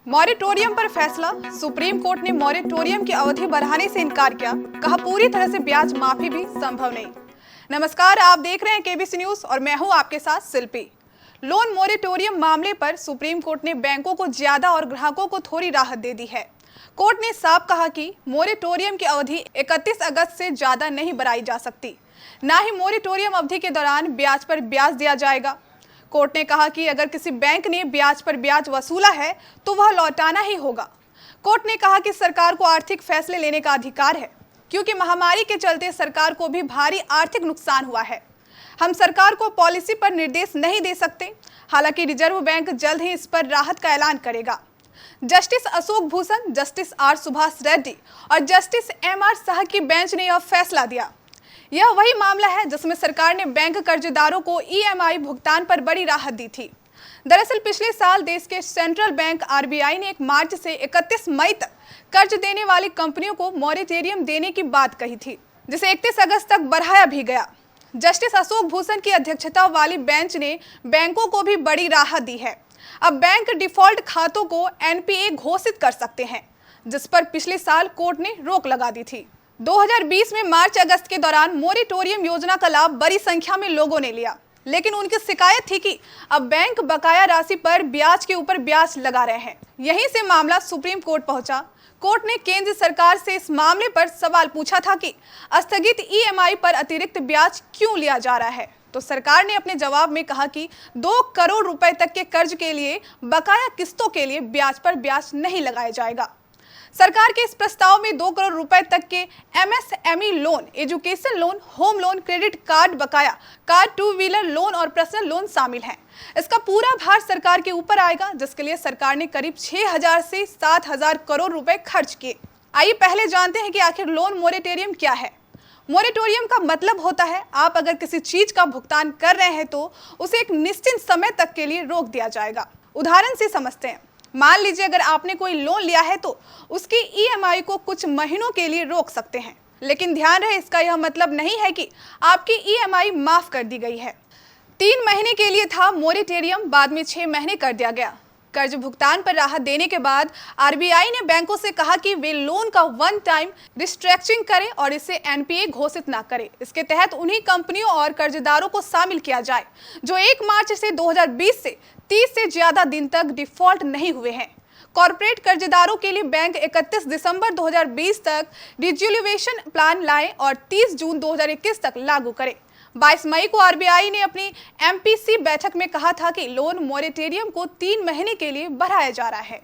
Moratorium पर फैसला। Supreme court ने मॉरेटोरियम की अवधि बढ़ाने से इनकार किया। कहा पूरी तरह से ब्याज माफी भी संभव नहीं। नमस्कार, आप देख रहे हैं केबीसी न्यूज और मैं हूं आपके साथ शिल्पी। लोन मॉरेटोरियम मामले पर सुप्रीम कोर्ट ने बैंकों को ज्यादा और ग्राहकों को थोड़ी राहत दे दी है। कोर्ट ने साफ कहा कि मॉरेटोरियम की अवधि 31 अगस्त से ज्यादा नहीं बढ़ाई जा सकती। न ही मॉरेटोरियम अवधि के दौरान ब्याज पर ब्याज दिया जाएगा। कोर्ट ने कहा कि अगर किसी बैंक ने ब्याज पर ब्याज वसूला है तो वह लौटाना ही होगा। कोर्ट ने कहा कि सरकार को आर्थिक फैसले लेने का अधिकार है, क्योंकि महामारी के चलते सरकार को भी भारी आर्थिक नुकसान हुआ है। हम सरकार को पॉलिसी पर निर्देश नहीं दे सकते। हालांकि रिजर्व बैंक जल्द ही इस पर राहत का ऐलान करेगा। Justice Ashok Bhushan, Justice R Subhash Reddy और जस्टिस एम आर शाह की बेंच ने यह फैसला दिया। यह वही मामला है जिसमें सरकार ने बैंक कर्जदारों को ईएमआई भुगतान पर बड़ी राहत दी थी। दरअसल पिछले साल देश के सेंट्रल बैंक आरबीआई ने 1 मार्च से 31 मई तक कर्ज देने वाली कंपनियों को मॉरेटोरियम देने की बात कही थी, जिसे 31 अगस्त तक बढ़ाया भी गया। जस्टिस अशोक भूषण की अध्यक्षता वाली बेंच ने बैंकों को भी बड़ी राहत दी है। अब बैंक डिफॉल्ट खातों को एनपीए घोषित कर सकते हैं, जिस पर पिछले साल कोर्ट ने रोक लगा दी थी। 2020 में मार्च अगस्त के दौरान मॉरेटोरियम योजना का लाभ बड़ी संख्या में लोगों ने लिया, लेकिन उनकी शिकायत थी कि अब बैंक बकाया राशि पर ब्याज के ऊपर ब्याज लगा रहे हैं। यहीं से मामला सुप्रीम कोर्ट पहुंचा। कोर्ट ने केंद्र सरकार से इस मामले पर सवाल पूछा था कि स्थगित ईएमआई पर अतिरिक्त ब्याज क्यों लिया जा रहा है। तो सरकार ने अपने जवाब में कहा कि 2 करोड़ रुपए तक के कर्ज के लिए बकाया किस्तों के लिए ब्याज पर ब्याज नहीं लगाया जाएगा। सरकार के इस प्रस्ताव में 2 करोड़ रुपए तक के MSME loan, education loan, home loan, credit card बकाया, कार 2 व्हीलर लोन और पर्सनल लोन शामिल हैं। इसका पूरा भार सरकार के ऊपर आएगा, जिसके लिए सरकार ने करीब 6,000 से 7,000 करोड़ रुपए खर्च किए। आइए पहले जानते हैं कि आखिर लोन मॉरेटोरियम क्या है। मॉरेटोरियम का मतलब होता है आप अगर किसी चीज का भुगतान कर रहे हैं तो उसे एक निश्चित समय तक के लिए रोक दिया जाएगा। उदाहरण से समझते हैं। मान लीजिए अगर आपने कोई लोन लिया है तो उसकी ईएमआई को कुछ महीनों के लिए रोक सकते हैं, लेकिन ध्यान रहे इसका यह मतलब नहीं है कि आपकी ईएमआई माफ कर दी गई है। 3 महीने के लिए था मॉरेटोरियम, बाद में 6 महीने कर दिया गया। कर्ज भुगतान पर राहत देने के बाद आरबीआई ने बैंकों से कहा कि वे लोन का 1 टाइम रिस्ट्रक्चरिंग करें और इसे एनपीए घोषित ना करें। इसके तहत उन्हीं कंपनियों और कर्जदारों को शामिल किया जाए जो 1 मार्च से 2020 से 30 से ज्यादा दिन तक डिफॉल्ट नहीं हुए हैं। कॉर्पोरेट कर्जदारों के लिए बैंक 31 दिसंबर 2020 तक रिजोल्यूशन प्लान लाए और 30 जून 2021 तक लागू करें। 22 मई को आरबीआई ने अपनी एमपीसी बैठक में कहा था कि लोन मॉरेटोरियम को 3 महीने के लिए बढ़ाया जा रहा है।